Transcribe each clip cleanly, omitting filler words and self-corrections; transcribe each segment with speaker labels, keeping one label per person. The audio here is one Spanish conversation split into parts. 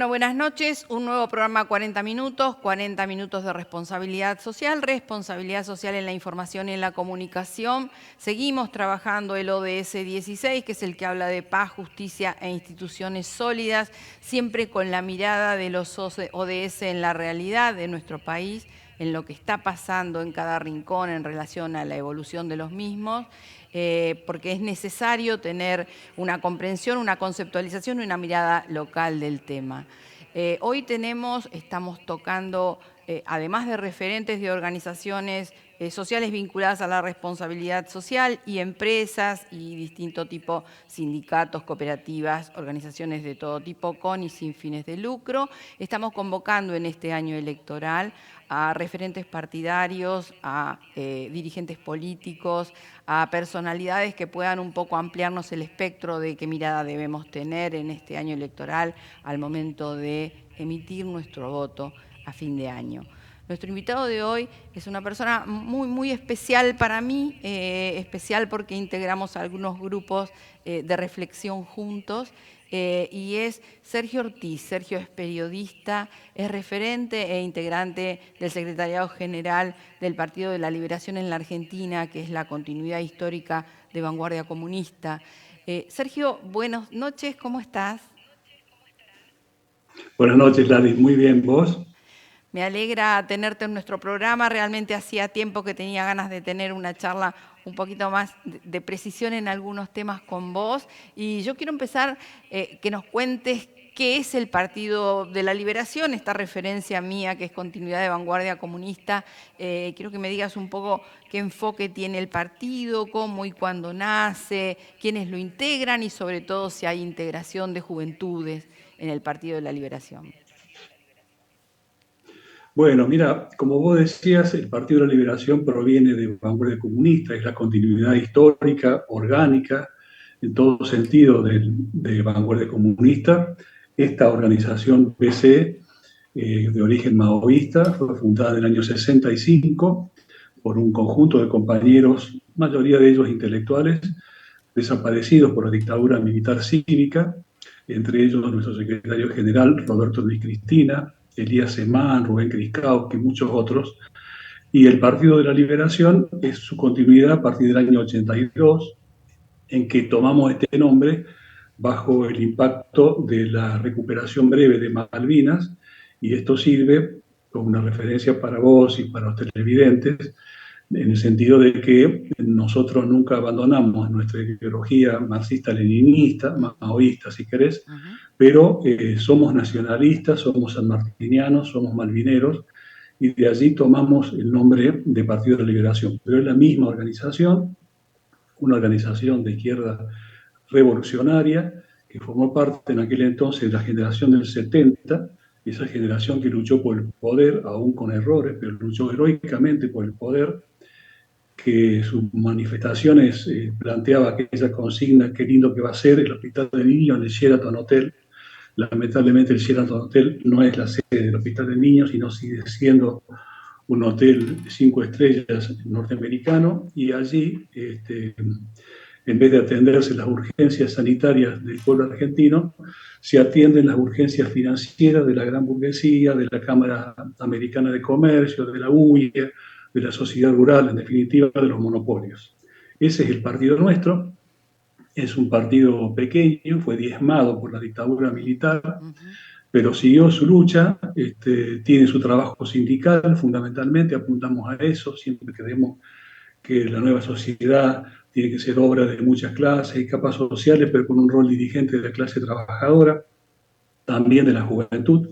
Speaker 1: Bueno, buenas noches. Un nuevo programa 40 minutos de responsabilidad social en la información y en la comunicación. Seguimos trabajando el ODS 16, que es el que habla de paz, justicia e instituciones sólidas, siempre con la mirada de los ODS en la realidad de nuestro país, en lo que está pasando en cada rincón en relación a la evolución de los mismos, porque es necesario tener una comprensión, una conceptualización y una mirada local del tema. Hoy estamos tocando, además de referentes de organizaciones sociales vinculadas a la responsabilidad social y empresas y distinto tipo, sindicatos, cooperativas, organizaciones de todo tipo con y sin fines de lucro. Estamos convocando en este año electoral a referentes partidarios, a dirigentes políticos, a personalidades que puedan un poco ampliarnos el espectro de qué mirada debemos tener en este año electoral al momento de emitir nuestro voto a fin de año. Nuestro invitado de hoy es una persona muy especial para mí, especial porque integramos algunos grupos de reflexión juntos, y es Sergio Ortiz. Sergio es periodista, es referente e integrante del Secretariado General del Partido de la Liberación en la Argentina, que es la continuidad histórica de Vanguardia Comunista. Sergio, buenas noches, ¿cómo estás?
Speaker 2: Buenas noches, Lali. Muy bien, ¿vos?
Speaker 1: Me alegra tenerte en nuestro programa. Realmente hacía tiempo que tenía ganas de tener una charla un poquito más de precisión en algunos temas con vos. Y yo quiero empezar que nos cuentes qué es el Partido de la Liberación, esta referencia mía que es continuidad de Vanguardia Comunista. Quiero que me digas un poco qué enfoque tiene el partido, cómo y cuándo nace, quiénes lo integran y sobre todo si hay integración de juventudes en el Partido de la Liberación.
Speaker 2: Bueno, mira, como vos decías, el Partido de la Liberación proviene de Vanguardia Comunista, es la continuidad histórica, orgánica, en todo sentido de Vanguardia Comunista. Esta organización PC, de origen maoísta, fue fundada en el año 65 por un conjunto de compañeros, mayoría de ellos intelectuales, desaparecidos por la dictadura militar cívica, entre ellos nuestro secretario general Roberto Luis Cristina, Elías Semán, Rubén Criskauski y muchos otros. Y el Partido de la Liberación es su continuidad a partir del año 82, en que tomamos este nombre bajo el impacto de la recuperación breve de Malvinas, y esto sirve como una referencia para vos y para los televidentes, en el sentido de que nosotros nunca abandonamos nuestra ideología marxista-leninista, maoísta si querés, pero somos nacionalistas, somos sanmartinianos, somos malvineros, y de allí tomamos el nombre de Partido de la Liberación. Pero es la misma organización, una organización de izquierda revolucionaria que formó parte en aquel entonces de la generación del 70, esa generación que luchó por el poder, aún con errores, pero luchó heroicamente por el poder, que sus manifestaciones planteaba aquella consigna: qué lindo que va a ser el hospital de niños en el Sheraton Hotel. Lamentablemente el Sheraton Hotel no es la sede del hospital de niños, sino sigue siendo un hotel de 5 estrellas norteamericano, y allí, en vez de atenderse las urgencias sanitarias del pueblo argentino, se atienden las urgencias financieras de la gran burguesía, de la Cámara Americana de Comercio, de la UIA, de la sociedad rural, en definitiva, de los monopolios. Ese es el partido nuestro. Es un partido pequeño, fue diezmado por la dictadura militar, pero siguió su lucha, tiene su trabajo sindical, fundamentalmente apuntamos a eso, siempre creemos que la nueva sociedad tiene que ser obra de muchas clases y capas sociales, pero con un rol dirigente de la clase trabajadora, también de la juventud,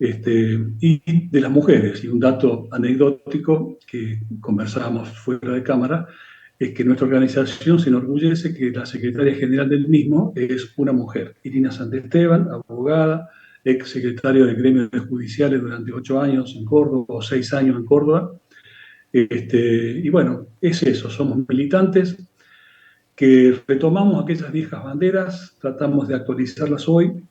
Speaker 2: y de las mujeres. Y un dato anecdótico que conversábamos fuera de cámara es que nuestra organización se enorgullece que la secretaria general del mismo es una mujer, Irina Santesteban, abogada, ex secretaria del gremio de judiciales durante 8 años en Córdoba o 6 años en Córdoba. Y bueno, es eso, somos militantes que retomamos aquellas viejas banderas, tratamos de actualizarlas hoy,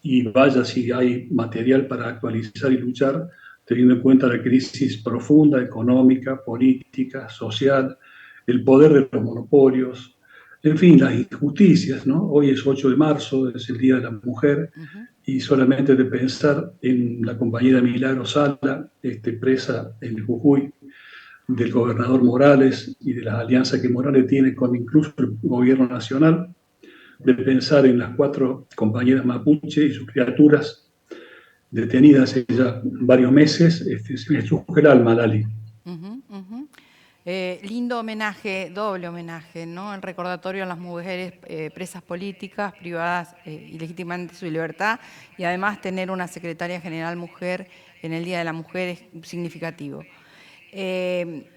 Speaker 2: y vaya si hay material para actualizar y luchar, teniendo en cuenta la crisis profunda, económica, política, social, el poder de los monopolios, En fin, las injusticias, ¿no? Hoy es 8 de marzo, es el Día de la Mujer,
Speaker 1: Ujú.
Speaker 2: y solamente de pensar en la compañera Milagro Sala, presa en Jujuy, del gobernador Morales y de las alianzas que Morales tiene con incluso el gobierno nacional, de pensar en las 4 compañeras mapuche y sus criaturas detenidas hace ya varios meses, se me estruje el alma, Lali.
Speaker 1: Ujú, ujú. Lindo homenaje, doble homenaje, ¿no? El recordatorio a las mujeres presas políticas, privadas ilegítimamente de su libertad, y además tener una secretaria general mujer en el Día de la Mujer es significativo.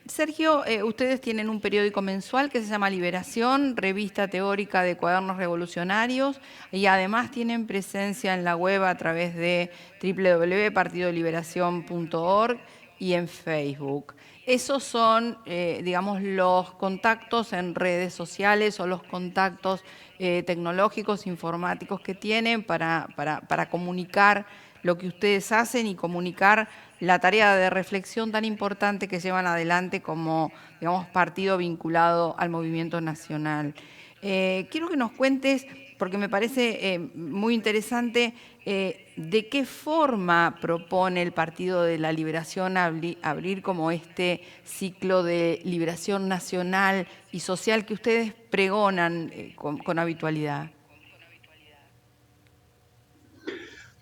Speaker 1: Sergio, ustedes tienen un periódico mensual que se llama Liberación, revista teórica de cuadernos revolucionarios, y además tienen presencia en la web a través de www.partidoliberacion.org y en Facebook. Esos son, digamos, los contactos en redes sociales o los contactos tecnológicos, informáticos que tienen para comunicar lo que ustedes hacen y comunicar la tarea de reflexión tan importante que llevan adelante como, digamos, partido vinculado al movimiento nacional. Quiero que nos cuentes, porque me parece muy interesante, de qué forma propone el Partido de la Liberación abrir como este ciclo de liberación nacional y social que ustedes pregonan con habitualidad.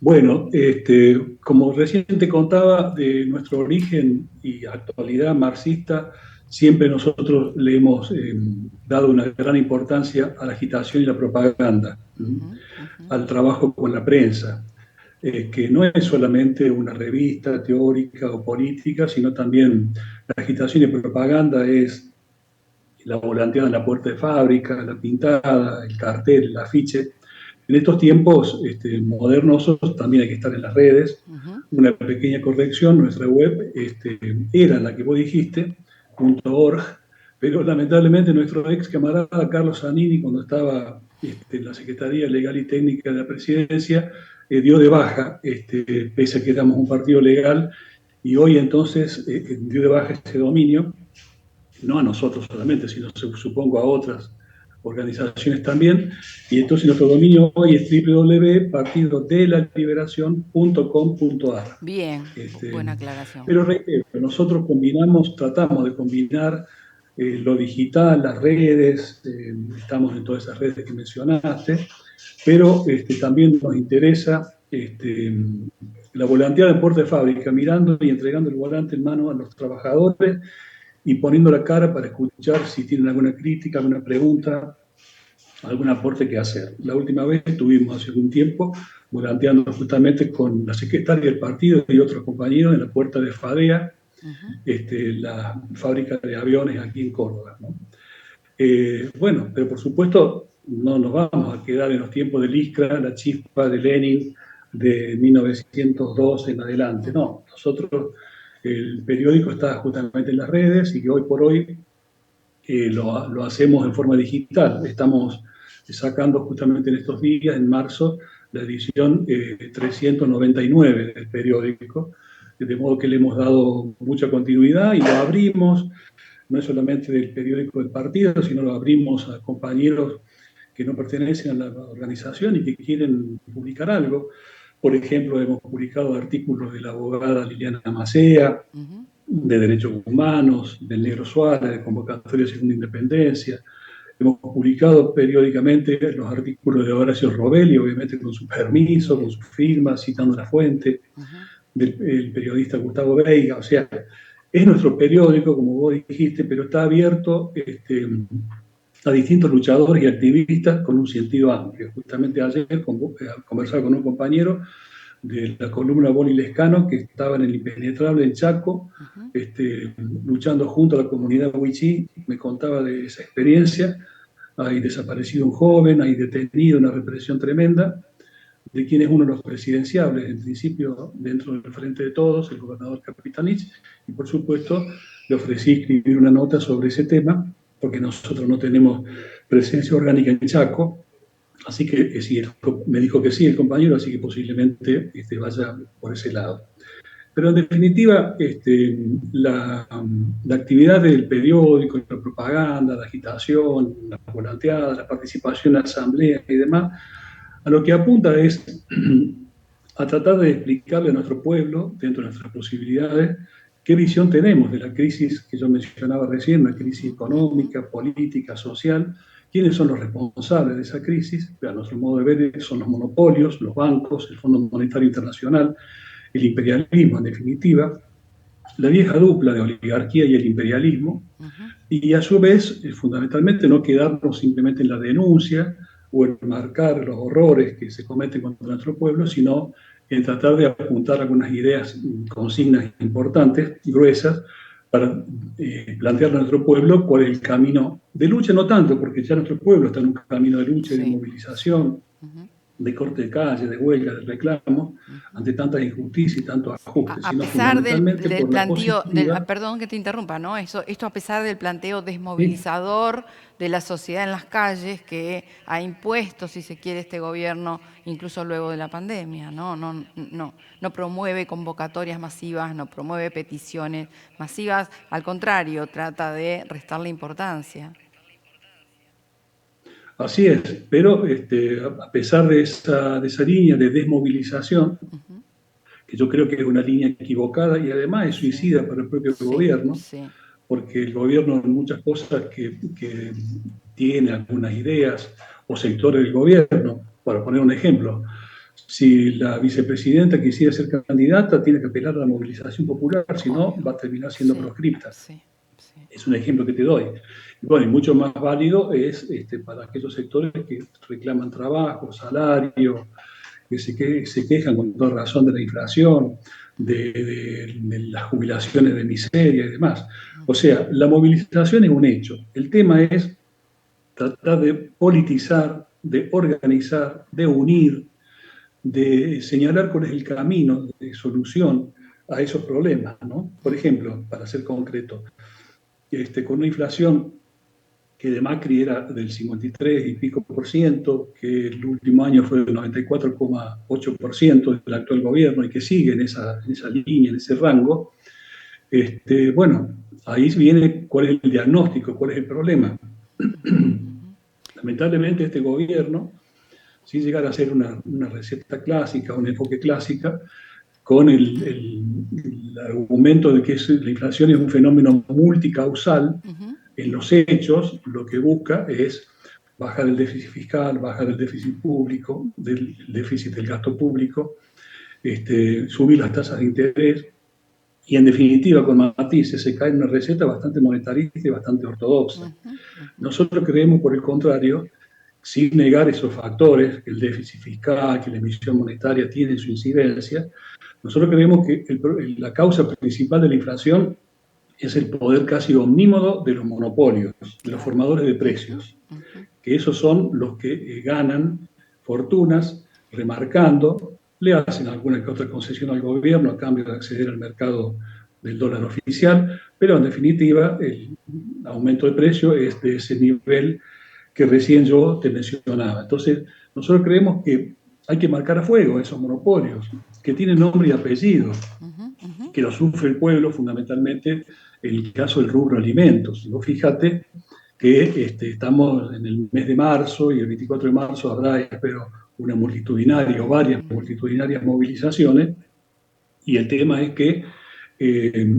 Speaker 2: Bueno, como recién te contaba, de nuestro origen y actualidad marxista, siempre nosotros le hemos dado una gran importancia a la agitación y la propaganda,
Speaker 1: Ujú, ujú.
Speaker 2: al trabajo con la prensa, que no es solamente una revista teórica o política, sino también la agitación y propaganda es la volanteada en la puerta de fábrica, la pintada, el cartel, el afiche. En estos tiempos modernos también hay que estar en las redes.
Speaker 1: Ujú.
Speaker 2: Una pequeña corrección, nuestra web era la que vos dijiste, .org, pero lamentablemente nuestro ex camarada Carlos Zanini, cuando estaba en la Secretaría Legal y Técnica de la Presidencia, dio de baja, pese a que éramos un partido legal, y hoy entonces dio de baja ese dominio, no a nosotros solamente, sino supongo a otras organizaciones también. Y entonces nuestro dominio hoy es www.partidodelaliberacion.com.ar.
Speaker 1: Bien,
Speaker 2: Este,
Speaker 1: buena aclaración.
Speaker 2: pero reitero, nosotros combinamos, tratamos de combinar lo digital, las redes, estamos en todas esas redes que mencionaste, pero también nos interesa la volanteada en puerta de fábrica, mirando y entregando el volante en mano a los trabajadores y poniendo la cara para escuchar si tienen alguna crítica, alguna pregunta, algún aporte que hacer. La última vez estuvimos hace algún tiempo volanteando justamente con la secretaria del partido y otros compañeros en la puerta de FADEA,
Speaker 1: Ujú.
Speaker 2: la fábrica de aviones aquí en Córdoba, ¿no? Bueno, pero por supuesto no nos vamos a quedar en los tiempos de Iskra, la chispa de Lenin de 1912 en adelante.
Speaker 1: Ujú.
Speaker 2: No, nosotros, el periódico está justamente en las redes y que hoy por hoy lo hacemos en forma digital. Estamos sacando justamente en estos días, en marzo, la edición 399 del periódico, de modo que le hemos dado mucha continuidad y lo abrimos, no es solamente del periódico del partido, sino lo abrimos a compañeros que no pertenecen a la organización y que quieren publicar algo. Por ejemplo, hemos publicado artículos de la abogada Liliana Macea,
Speaker 1: Ujú.
Speaker 2: de Derechos Humanos, del Negro Suárez, de Convocatoria de Segunda Independencia. Hemos publicado periódicamente los artículos de Horacio Robelli, obviamente con su permiso, con
Speaker 1: Bien.
Speaker 2: su firma, citando la fuente,
Speaker 1: Ujú.
Speaker 2: del periodista Gustavo Veiga. O sea, es nuestro periódico, como vos dijiste, pero está abierto a distintos luchadores y activistas con un sentido amplio. Justamente ayer conversaba con un compañero de la columna Boli Lescano, que estaba en el Impenetrable en Chaco,
Speaker 1: Ujú.
Speaker 2: luchando junto a la comunidad Huichí, me contaba de esa experiencia. Hay desaparecido un joven, hay detenido, una represión tremenda, de quien es uno de los presidenciables, en principio dentro del Frente de Todos, el gobernador Capitanich, y por supuesto le ofrecí escribir una nota sobre ese tema, porque nosotros no tenemos presencia orgánica en Chaco, así que sí, me dijo que sí el compañero, así que posiblemente vaya por ese lado. Pero en definitiva, la actividad del periódico, la propaganda, la agitación, la volanteada, la participación en asambleas y demás, a lo que apunta es a tratar de explicarle a nuestro pueblo, dentro de nuestras posibilidades, qué visión tenemos de la crisis que yo mencionaba recién, una crisis económica, política, social, quiénes son los responsables de esa crisis. A nuestro modo de ver son los monopolios, los bancos, el Fondo Monetario Internacional, el imperialismo en definitiva, la vieja dupla de oligarquía y el imperialismo, y a su vez, fundamentalmente, no quedarnos simplemente en la denuncia o en marcar los horrores que se cometen contra nuestro pueblo, sino en tratar de apuntar algunas ideas, consignas importantes y gruesas para plantear a nuestro pueblo cuál es el camino de lucha, no tanto, porque ya nuestro pueblo está en un camino de lucha y de movilización, de corte de calle, de huelga, de reclamo, ante tantas injusticias y tantos ajustes,
Speaker 1: A
Speaker 2: sino
Speaker 1: pesar
Speaker 2: fundamentalmente
Speaker 1: del
Speaker 2: por la
Speaker 1: planteo,
Speaker 2: positiva.
Speaker 1: perdón que te interrumpa, ¿no? Esto a pesar del planteo
Speaker 2: Sí,
Speaker 1: desmovilizador de la sociedad en las calles que ha impuesto, si se quiere, este gobierno, incluso luego de la pandemia, ¿no? No promueve convocatorias masivas, no promueve peticiones masivas, al contrario, trata de restarle importancia.
Speaker 2: así es, pero a pesar de esa línea de desmovilización, que yo creo que es una línea equivocada y además es
Speaker 1: Sí,
Speaker 2: suicida para el propio
Speaker 1: sí,
Speaker 2: gobierno,
Speaker 1: sí.
Speaker 2: porque el gobierno en muchas cosas que tiene algunas ideas o sectores del gobierno, para poner un ejemplo, si la vicepresidenta quisiera ser candidata, tiene que apelar a la movilización popular, si no,
Speaker 1: Obvio.
Speaker 2: va a terminar siendo
Speaker 1: Sí,
Speaker 2: proscripta.
Speaker 1: sí, sí.
Speaker 2: Es un ejemplo que te doy. Y bueno, y mucho más válido es para aquellos sectores que reclaman trabajo, salario, se quejan con toda razón de la inflación, de las jubilaciones de miseria y demás. O sea, la movilización es un hecho. El tema es tratar de politizar, de organizar, de unir, de señalar cuál es el camino de solución a esos problemas, ¿no? Por ejemplo, para ser concreto, con una inflación que de Macri era del 53 y pico por ciento, que el último año fue del 94,8% del actual gobierno y que sigue en esa línea, en ese rango, bueno, ahí viene cuál es el diagnóstico, cuál es el problema. Lamentablemente este gobierno, sin llegar a ser una receta clásica, un enfoque clásica, con el argumento de que la inflación es un fenómeno multicausal, en los hechos lo que busca es bajar el déficit fiscal, bajar el déficit público, el déficit del gasto público, subir las tasas de interés y en definitiva con matices se cae en una receta bastante monetarista y bastante ortodoxa. Nosotros creemos por el contrario, sin negar esos factores, que el déficit fiscal, que la emisión monetaria tiene su incidencia, nosotros creemos que la causa principal de la inflación es el poder casi omnímodo de los monopolios, de los formadores de precios, que esos son los que ganan fortunas remarcando, le hacen alguna que otra concesión al gobierno a cambio de acceder al mercado del dólar oficial, pero en definitiva el aumento de precio es de ese nivel que recién yo te mencionaba. Entonces, nosotros creemos que hay que marcar a fuego esos monopolios, que tienen nombre y apellido, que lo sufre el pueblo fundamentalmente en el caso del rubro alimentos. Y vos fíjate que estamos en el mes de marzo y el 24 de marzo habrá, espero, una multitudinaria o varias multitudinarias movilizaciones y el tema es que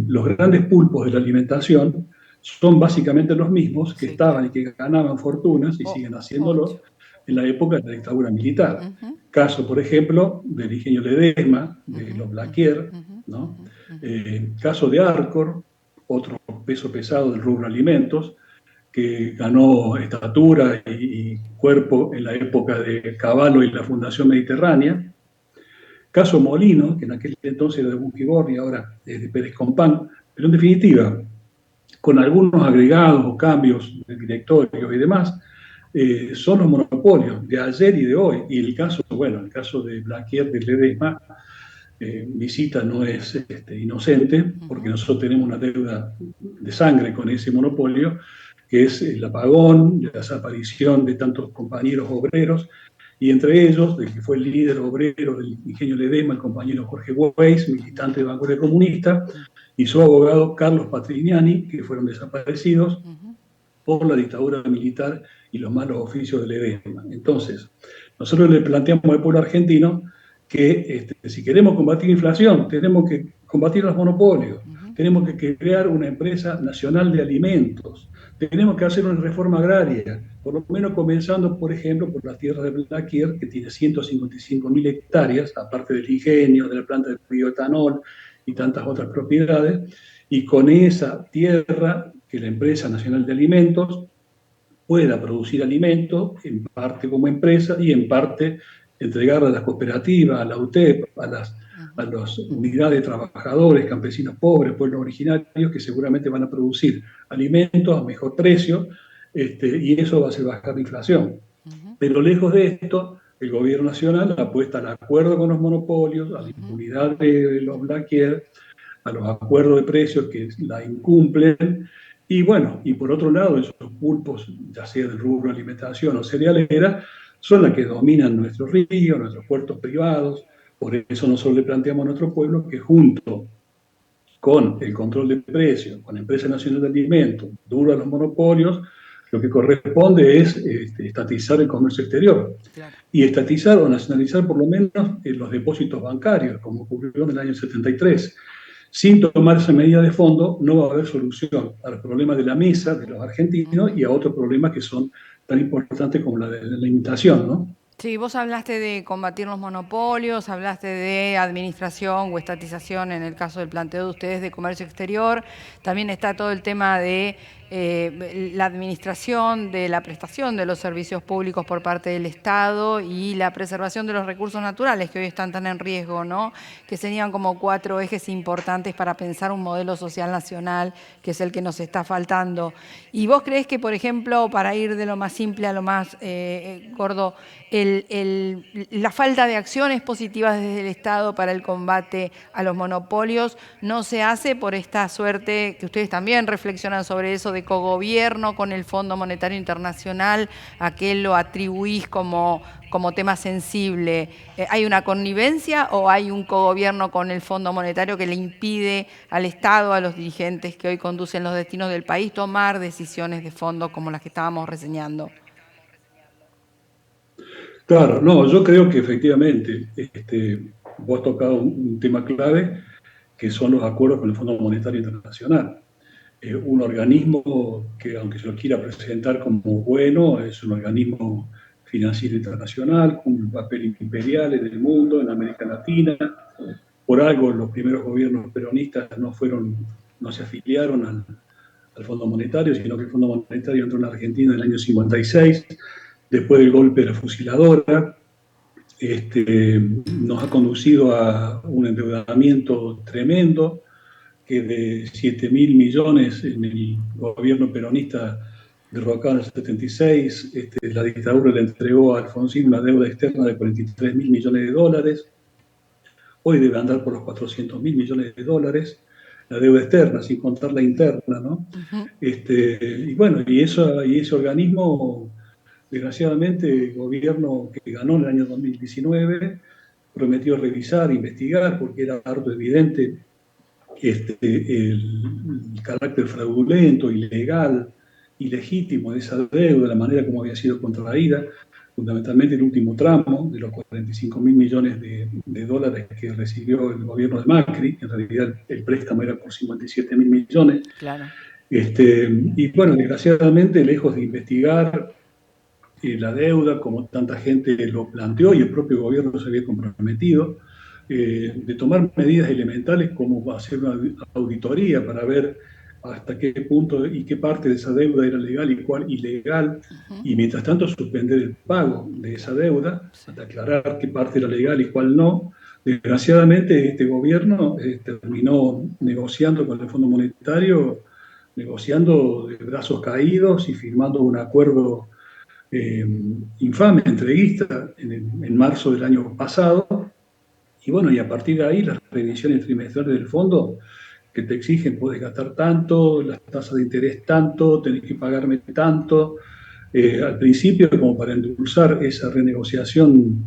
Speaker 2: los grandes pulpos de la alimentación son básicamente los mismos que
Speaker 1: Sí,
Speaker 2: estaban y
Speaker 1: claro.
Speaker 2: que ganaban fortunas y siguen
Speaker 1: Obvio.
Speaker 2: haciéndolo en la época de la dictadura militar. Caso, por ejemplo, del ingenio Ledesma, de los Blaquier, ¿no? Caso de Arcor, otro peso pesado del rubro alimentos, que ganó estatura y cuerpo en la época de Cavallo y la Fundación Mediterránea. Caso Molino, que en aquel entonces era de Bungiborni y ahora es de Pérez Compán, pero en definitiva, con algunos agregados o cambios de directorio y demás, son los monopolios de ayer y de hoy. Y el caso, bueno, el caso de Blaquier de Ledesma, Visita no es inocente, porque nosotros tenemos una deuda de sangre con ese monopolio, que es el apagón, la desaparición de tantos compañeros obreros y entre ellos, el que fue el líder obrero del ingenio Ledesma, el compañero Jorge Weiss, militante de Vanguardia Comunista, y su abogado Carlos Patrignani, que fueron desaparecidos por la dictadura militar y los malos oficios de Ledesma. Entonces, nosotros le planteamos al pueblo argentino que si queremos combatir la inflación, tenemos que combatir los monopolios, tenemos que crear una empresa nacional de alimentos, tenemos que hacer una reforma agraria, por lo menos comenzando, por ejemplo, por la tierra de Blaquier, que tiene 155.000 hectáreas, aparte del ingenio, de la planta de bioetanol y tantas otras propiedades, y con esa tierra que la empresa nacional de alimentos pueda producir alimentos, en parte como empresa y en parte entregarla a las cooperativas, a la UTEP, a las unidades de trabajadores, campesinos pobres, pueblos originarios, que seguramente van a producir alimentos a mejor precio, y eso va a hacer bajar la inflación. Pero lejos de esto, el gobierno nacional apuesta al acuerdo con los monopolios, a la impunidad de los Blaquier, a los acuerdos de precios que la incumplen, y bueno, y por otro lado, esos pulpos, ya sea del rubro alimentación o cerealera, son las que dominan nuestros ríos, nuestros puertos privados. Por eso nosotros le planteamos a nuestro pueblo que junto con el control de precios, con la Empresa Nacional de Alimentos, duro a los monopolios, lo que corresponde es estatizar el comercio exterior. Claro. Y estatizar o nacionalizar por lo menos los depósitos bancarios, como ocurrió en el año 73. Sin tomarse medidas de fondo, no va a haber solución a los problemas de la mesa de los argentinos y a otros problemas que son tan importantes como la de la alimentación, ¿no?
Speaker 1: Sí, vos hablaste de combatir los monopolios, hablaste de administración o estatización en el caso del planteo de ustedes de comercio exterior. También está todo el tema de la administración, de la prestación de los servicios públicos por parte del Estado y la preservación de los recursos naturales que hoy están tan en riesgo, ¿no? Que serían como 4 ejes importantes para pensar un modelo social nacional, que es el que nos está faltando. ¿Y vos creés que, por ejemplo, para ir de lo más simple a lo más gordo, la falta de acciones positivas desde el Estado para el combate a los monopolios no se hace por esta suerte, que ustedes también reflexionan sobre eso, de cogobierno con el Fondo Monetario Internacional, a que lo atribuís como tema sensible? ¿Hay una connivencia o hay un cogobierno con el Fondo Monetario que le impide al Estado, a los dirigentes que hoy conducen los destinos del país, tomar decisiones de fondo como las que estábamos reseñando?
Speaker 2: Claro, no, yo creo que efectivamente vos has tocado un tema clave, que son los acuerdos con el Fondo Monetario Internacional. Un organismo que, aunque se lo quiera presentar como bueno, es un organismo financiero internacional, con un papel imperial en el mundo, en América Latina. Por algo los primeros gobiernos peronistas no se afiliaron al Fondo Monetario, sino que el Fondo Monetario entró en Argentina en el año 56, después del golpe de la fusiladora. Nos ha conducido a un endeudamiento tremendo, que de 7.000 millones en el gobierno peronista derrocado en el 76, la dictadura le entregó a Alfonsín una deuda externa de 43.000 millones de dólares. Hoy debe andar por los 400.000 millones de dólares, la deuda externa, sin contar la interna, ¿no? Y bueno, y ese organismo, desgraciadamente, el gobierno que ganó en el año 2019 prometió revisar, investigar, porque era harto evidente el carácter fraudulento, ilegal, ilegítimo de esa deuda, la manera como había sido contraída, fundamentalmente el último tramo de los 45.000 millones de dólares que recibió el gobierno de Macri. En realidad el préstamo era por 57.000 millones.
Speaker 1: Claro.
Speaker 2: Y bueno, desgraciadamente, lejos de investigar la deuda, como tanta gente lo planteó y el propio gobierno se había comprometido, de tomar medidas elementales como hacer una auditoría para ver hasta qué punto y qué parte de esa deuda era legal y cuál ilegal, y mientras tanto suspender el pago de esa deuda, hasta aclarar qué parte era legal y cuál no. Desgraciadamente este gobierno terminó negociando con el Fondo Monetario, negociando de brazos caídos y firmando un acuerdo infame, entreguista, en marzo del año pasado. Y bueno, y a partir de ahí las revisiones trimestrales del fondo que te exigen, puedes gastar tanto, las tasas de interés tanto, tenés que pagarme tanto. Al principio, como para endulzar esa renegociación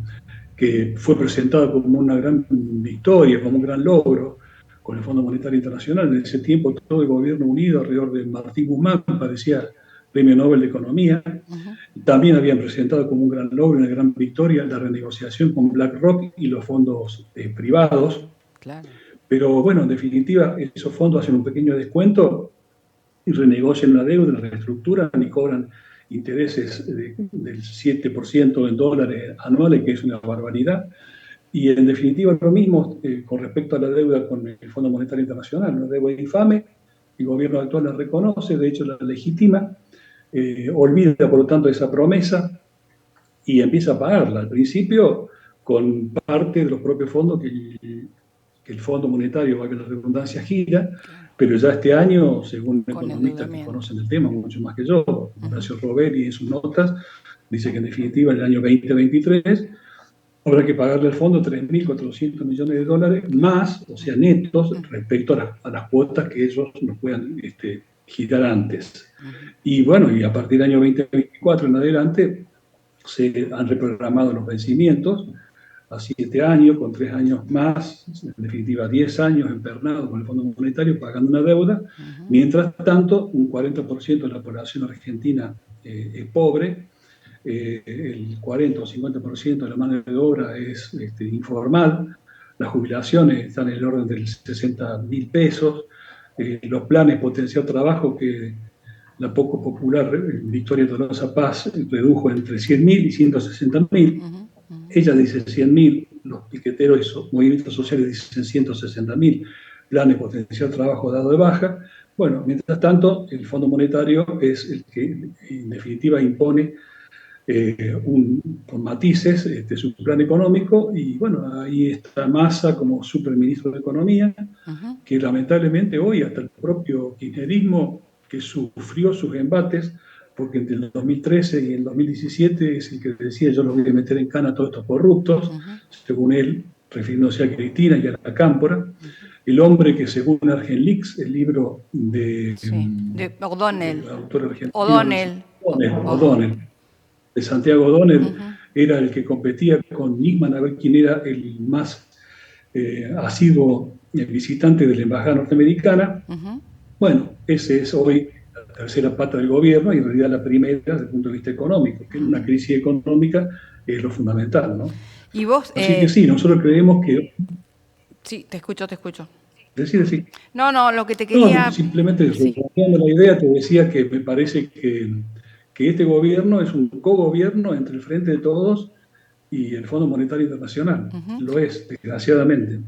Speaker 2: que fue presentada como una gran victoria, como un gran logro con el Fondo Monetario Internacional. En ese tiempo todo el gobierno unido alrededor de Martín Guzmán parecía Premio Nobel de Economía. También habían presentado como un gran logro, una gran victoria, la renegociación con BlackRock y los fondos privados.
Speaker 1: Claro.
Speaker 2: Pero bueno, en definitiva, esos fondos hacen un pequeño descuento y renegocian la deuda, la reestructuran y cobran intereses del 7% en dólares anuales, que es una barbaridad. Y en definitiva, lo mismo con respecto a la deuda con el Fondo Monetario Internacional, una deuda infame, el gobierno actual la reconoce, de hecho la legitima, olvida por lo tanto esa promesa y empieza a pagarla. Al principio, con parte de los propios fondos que el Fondo Monetario, valga la redundancia, gira, pero ya este año, según economistas que conocen el tema mucho más que yo, Horacio Rovelli en sus notas, dice que en definitiva en el año 2023 habrá que pagarle al fondo 3.400 millones de dólares más, o sea, netos, respecto a las cuotas que ellos nos puedan girar antes. Y bueno, y a partir del año 2024 en adelante se han reprogramado los vencimientos a 7 años, con 3 años más, en definitiva 10 años empernados con el Fondo Monetario pagando una deuda. Mientras tanto, un 40% de la población argentina es pobre, el 40 o 50% de la mano de obra es informal, las jubilaciones están en el orden de 60.000 pesos, los planes potenciar trabajo que la poco popular Victoria Tolosa Paz redujo entre 100.000 y 160.000. Ella dice 100.000, los piqueteros y movimientos sociales dicen 160.000 planes potenciar trabajo dado de baja. Bueno, mientras tanto, el Fondo Monetario es el que en definitiva impone con matices su plan económico, y bueno, ahí está Massa como superministro de Economía, que lamentablemente hoy hasta el propio kirchnerismo, que sufrió sus embates, porque entre el 2013 y el 2017 es el que decía yo los voy a meter en cana a todos estos corruptos, según él, refiriéndose a Cristina y a la Cámpora, el hombre que según Argenlix, el libro de
Speaker 1: O'Donnell.
Speaker 2: autor argentino,
Speaker 1: O'Donnell.
Speaker 2: De Santiago O'Donnell, era el que competía con Nickman a ver quién era el más asiduo visitante de la embajada norteamericana. Bueno, ese es hoy la tercera pata del gobierno y en realidad la primera desde el punto de vista económico, que en una crisis económica es lo fundamental, ¿no?
Speaker 1: Y vos,
Speaker 2: así que sí, nosotros creemos que...
Speaker 1: Sí, te escucho.
Speaker 2: Decir.
Speaker 1: No, lo que te quería...
Speaker 2: No, simplemente redondeando la idea, te decía que me parece que este gobierno es un cogobierno entre el Frente de Todos y el Fondo Monetario Internacional. Lo es, desgraciadamente.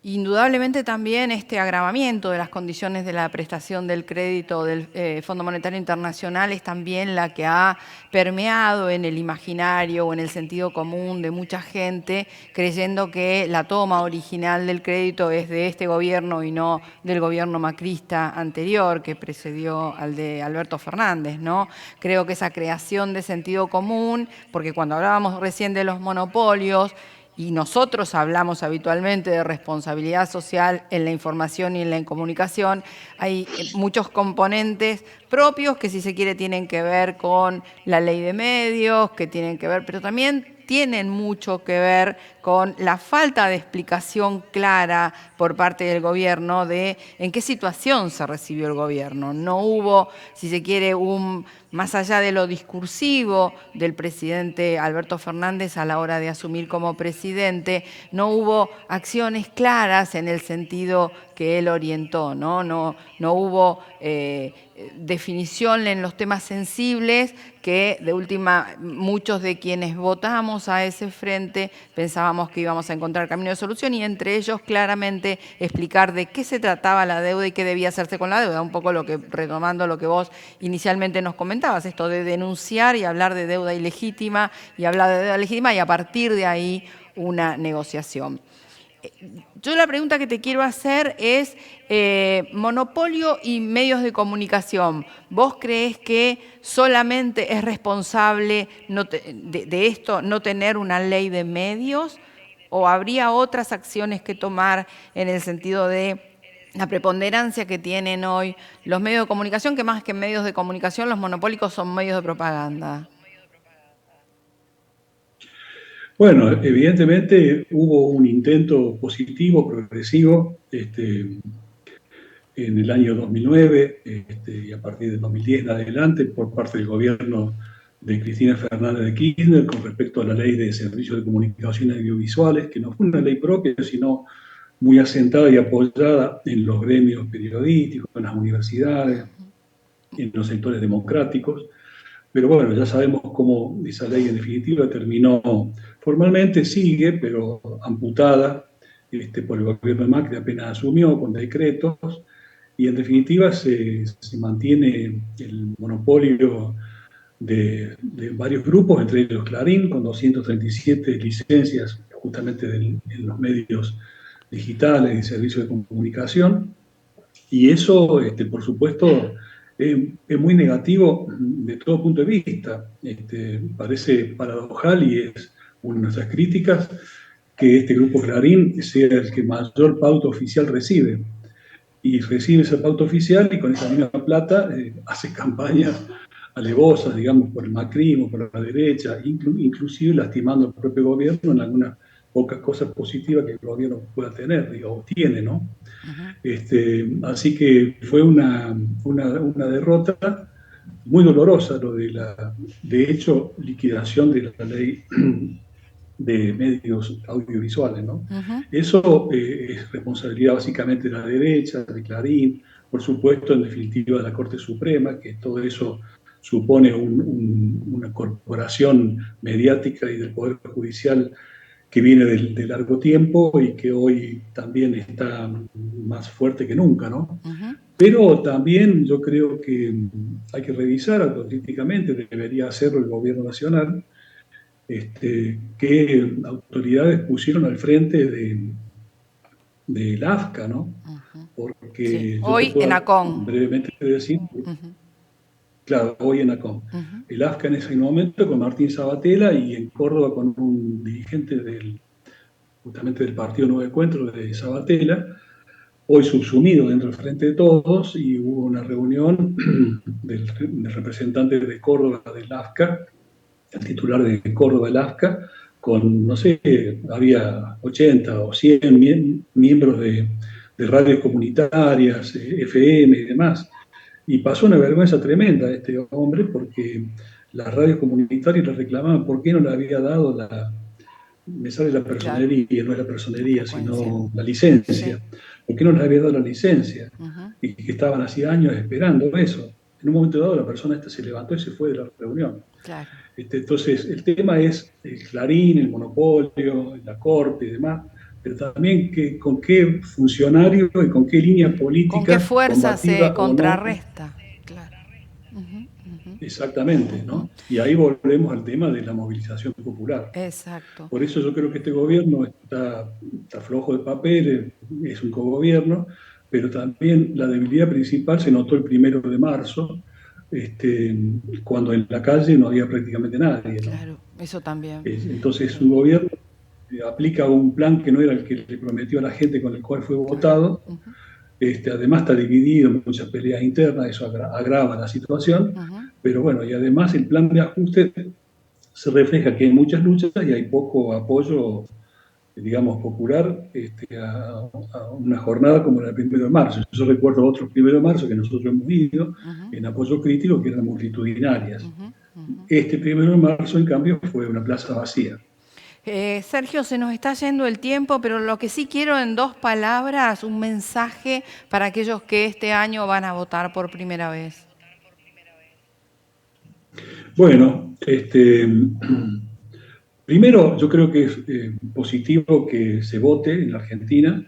Speaker 1: Indudablemente también este agravamiento de las condiciones de la prestación del crédito del Fondo Monetario Internacional es también la que ha permeado en el imaginario o en el sentido común de mucha gente, creyendo que la toma original del crédito es de este gobierno y no del gobierno macrista anterior que precedió al de Alberto Fernández, ¿no? Creo que esa creación de sentido común, porque cuando hablábamos recién de los monopolios, y nosotros hablamos habitualmente de responsabilidad social en la información y en la comunicación, hay muchos componentes propios que, si se quiere, tienen que ver con la ley de medios, que tienen que ver, pero también tienen mucho que ver con la falta de explicación clara por parte del gobierno de en qué situación se recibió el gobierno. No hubo, si se quiere, más allá de lo discursivo del presidente Alberto Fernández a la hora de asumir como presidente, no hubo acciones claras en el sentido que él orientó, ¿no? No hubo definición en los temas sensibles que de última muchos de quienes votamos a ese frente pensábamos que íbamos a encontrar camino de solución, y entre ellos claramente explicar de qué se trataba la deuda y qué debía hacerse con la deuda, un poco retomando lo que vos inicialmente nos comentabas, esto de denunciar y hablar de deuda ilegítima y hablar de deuda legítima y a partir de ahí una negociación. Yo la pregunta que te quiero hacer es, monopolio y medios de comunicación, ¿vos creés que solamente es responsable de esto no tener una ley de medios? ¿O habría otras acciones que tomar en el sentido de la preponderancia que tienen hoy los medios de comunicación, que más que medios de comunicación, los monopólicos son medios de propaganda.
Speaker 2: Bueno, evidentemente hubo un intento positivo, progresivo, en el año 2009 y a partir del 2010 en adelante por parte del gobierno de Cristina Fernández de Kirchner con respecto a la ley de servicios de comunicación audiovisuales, que no fue una ley propia, sino muy asentada y apoyada en los gremios periodísticos, en las universidades, en los sectores democráticos. Pero bueno, ya sabemos cómo esa ley en definitiva terminó, formalmente sigue, pero amputada por el gobierno de Macri, apenas asumió con decretos, y en definitiva se mantiene el monopolio de varios grupos, entre ellos Clarín, con 237 licencias justamente en los medios digitales y servicios de comunicación, y eso, por supuesto, es muy negativo de todo punto de vista. Parece paradojal y es una de nuestras críticas que este grupo Clarín sea el que mayor pauta oficial recibe. Y recibe esa pauta oficial y con esa misma plata hace campañas alevosas, digamos, por el macrismo, por la derecha, inclusive lastimando al propio gobierno en algunas pocas cosas positivas que el gobierno pueda tener, digo, o tiene, ¿no? Así que fue una derrota muy dolorosa lo de hecho, liquidación de la ley de medios audiovisuales, ¿no? Eso es responsabilidad básicamente de la derecha, de Clarín, por supuesto, en definitiva, de la Corte Suprema, que todo eso supone una corporación mediática y del Poder Judicial que viene de largo tiempo y que hoy también está más fuerte que nunca, ¿no? Pero también yo creo que hay que revisar autocríticamente, debería hacerlo el gobierno nacional, qué autoridades pusieron al frente del AFCA, ¿no? Porque
Speaker 1: Sí.
Speaker 2: yo te
Speaker 1: Hoy en
Speaker 2: puedo
Speaker 1: ACON.
Speaker 2: brevemente decir, claro, hoy en ACON, el AFCA en ese momento con Martín Sabatella y en Córdoba con un dirigente justamente del Partido Nuevo Encuentro de Sabatella, hoy subsumido dentro del Frente de Todos, y hubo una reunión del representante de Córdoba del AFCA, el titular de Córdoba del AFCA, con, no sé, había 80 o 100 miembros de radios comunitarias, FM y demás, y pasó una vergüenza tremenda a este hombre porque las radios comunitarias le reclamaban por qué no le había dado me sale la personería, claro, no es la personería, sino la licencia. Sí. ¿Por qué no les había dado la licencia? Y que estaban hacía años esperando eso. En un momento dado la persona esta se levantó y se fue de la reunión. Claro. Entonces, el tema es el Clarín, el monopolio, la corte y demás, pero también con qué funcionario y con qué línea política.
Speaker 1: ¿Con qué fuerza se contrarresta? Claro.
Speaker 2: Exactamente, ¿no? Y ahí volvemos al tema de la movilización popular.
Speaker 1: Exacto.
Speaker 2: Por eso yo creo que este gobierno está flojo de papel, es un cogobierno, pero también la debilidad principal se notó el 1 de marzo, cuando en la calle no había prácticamente nadie, ¿no?
Speaker 1: Claro, eso también.
Speaker 2: Entonces un gobierno aplica un plan que no era el que le prometió a la gente con el cual fue votado. Además está dividido en muchas peleas internas, eso agrava la situación, pero bueno, y además el plan de ajuste se refleja que hay muchas luchas y hay poco apoyo, digamos, popular a una jornada como la del 1 de marzo. Yo recuerdo otros 1 de marzo que nosotros hemos ido en apoyo crítico que eran multitudinarias. Este 1 de marzo, en cambio, fue una plaza vacía.
Speaker 1: Sergio, se nos está yendo el tiempo, pero lo que sí quiero en 2 palabras, un mensaje para aquellos que este año van a votar por primera vez.
Speaker 2: Bueno, primero yo creo que es positivo que se vote en la Argentina,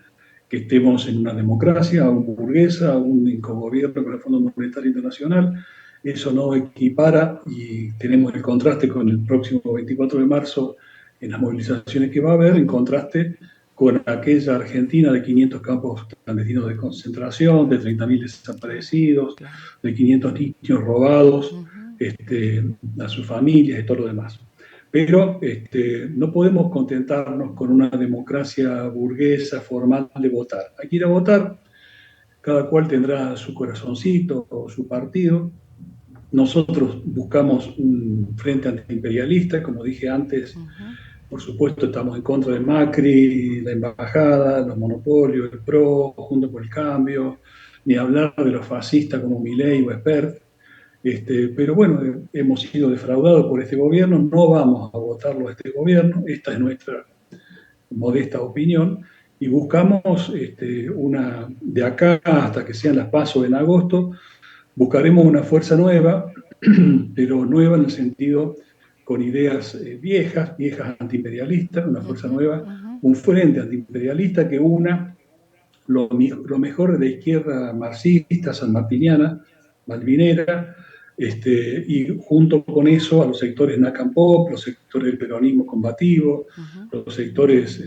Speaker 2: que estemos en una democracia, un burguesa, un cogobierno con el Fondo Monetario Internacional. Eso no equipara y tenemos el contraste con el próximo 24 de marzo en las movilizaciones que va a haber, en contraste con aquella Argentina de 500 campos clandestinos de concentración, de 30.000 desaparecidos, de 500 niños robados a sus familias y todo lo demás. Pero no podemos contentarnos con una democracia burguesa formal de votar. Hay que ir a votar cada cual tendrá su corazoncito o su partido. Nosotros buscamos un frente antiimperialista, como dije antes. Por supuesto, estamos en contra de Macri, la embajada, los monopolios, el PRO, Juntos por el Cambio, ni hablar de los fascistas como Milei o Espert. Pero bueno, hemos sido defraudados por este gobierno, no vamos a votarlo a este gobierno, esta es nuestra modesta opinión, y buscamos de acá hasta que sean las PASO en agosto, buscaremos una fuerza nueva, pero nueva en el sentido con ideas viejas antiimperialistas, una fuerza nueva, un frente antiimperialista que una lo mejor de la izquierda marxista, sanmartiniana, malvinera, y junto con eso a los sectores NACAMPOP, los sectores del peronismo combativo, los sectores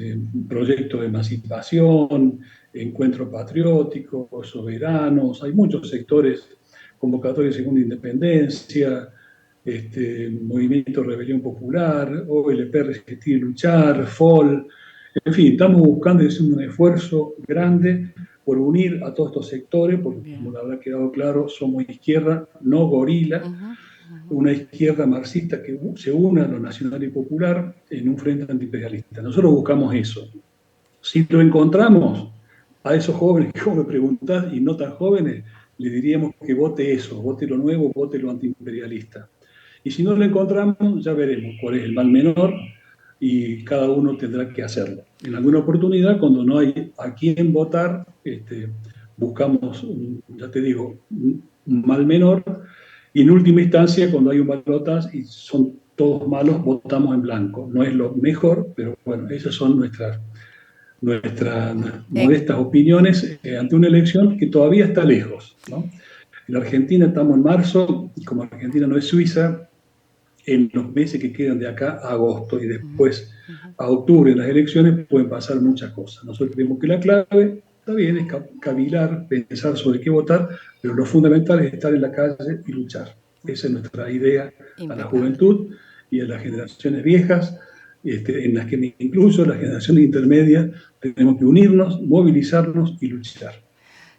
Speaker 2: proyecto de emancipación, encuentro patriótico, soberanos, hay muchos sectores, convocatoria de segunda independencia, Movimiento Rebelión Popular, OLP Resistir y Luchar, FOL, en fin, estamos buscando y haciendo un esfuerzo grande por unir a todos estos sectores, porque como le habrá quedado claro, somos izquierda, no gorila, una izquierda marxista que se une a lo nacional y popular en un frente antiimperialista. Nosotros buscamos eso. Si lo encontramos, a esos jóvenes que vos me preguntás y no tan jóvenes, le diríamos que vote eso, vote lo nuevo, vote lo antiimperialista. Y si no lo encontramos, ya veremos cuál es el mal menor y cada uno tendrá que hacerlo. En alguna oportunidad, cuando no hay a quién votar, buscamos, ya te digo, un mal menor, y en última instancia, cuando hay un balotaje y son todos malos, votamos en blanco. No es lo mejor, pero bueno, esas son nuestras modestas opiniones ante una elección que todavía está lejos, ¿no? En Argentina estamos en marzo, y como Argentina no es Suiza, en los meses que quedan de acá a agosto y después a octubre en las elecciones pueden pasar muchas cosas. Nosotros creemos que la clave, está bien, es cavilar, pensar sobre qué votar, pero lo fundamental es estar en la calle y luchar. Esa es nuestra idea a la juventud y a las generaciones viejas, en las que incluso las generaciones intermedias tenemos que unirnos, movilizarnos y luchar.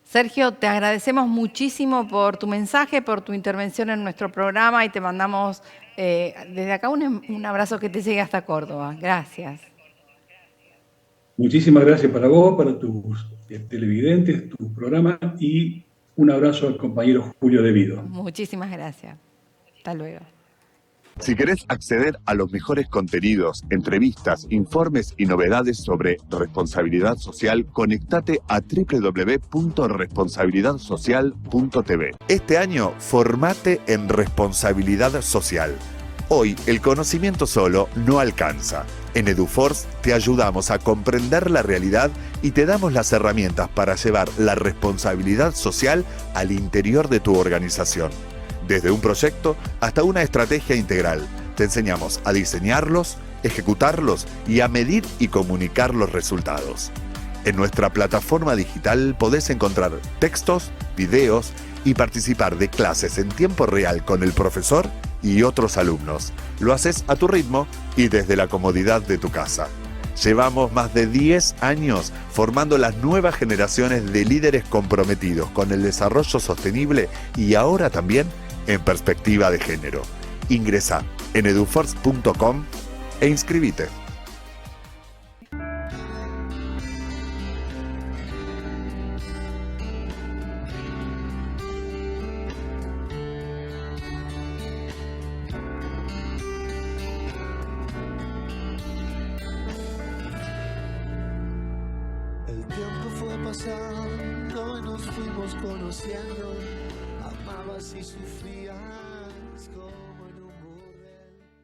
Speaker 1: Sergio, te agradecemos muchísimo por tu mensaje, por tu intervención en nuestro programa y te mandamos desde acá un abrazo que te llegue hasta Córdoba. Gracias.
Speaker 2: Muchísimas gracias para vos, para tus televidentes, tu programa, y un abrazo al compañero Julio Devido.
Speaker 1: Muchísimas gracias. Hasta luego.
Speaker 3: Si querés acceder a los mejores contenidos, entrevistas, informes y novedades sobre responsabilidad social, conectate a www.responsabilidadsocial.tv. Este año, formate en responsabilidad social. Hoy, el conocimiento solo no alcanza. En EduForce te ayudamos a comprender la realidad y te damos las herramientas para llevar la responsabilidad social al interior de tu organización. Desde un proyecto hasta una estrategia integral, te enseñamos a diseñarlos, ejecutarlos y a medir y comunicar los resultados. En nuestra plataforma digital podés encontrar textos, videos y participar de clases en tiempo real con el profesor y otros alumnos. Lo haces a tu ritmo y desde la comodidad de tu casa. Llevamos más de 10 años formando las nuevas generaciones de líderes comprometidos con el desarrollo sostenible y ahora también en perspectiva de género. Ingresá en eduforce.com e inscribite.
Speaker 4: El tiempo fue pasando y nos fuimos conociendo. Amabas y sufrías.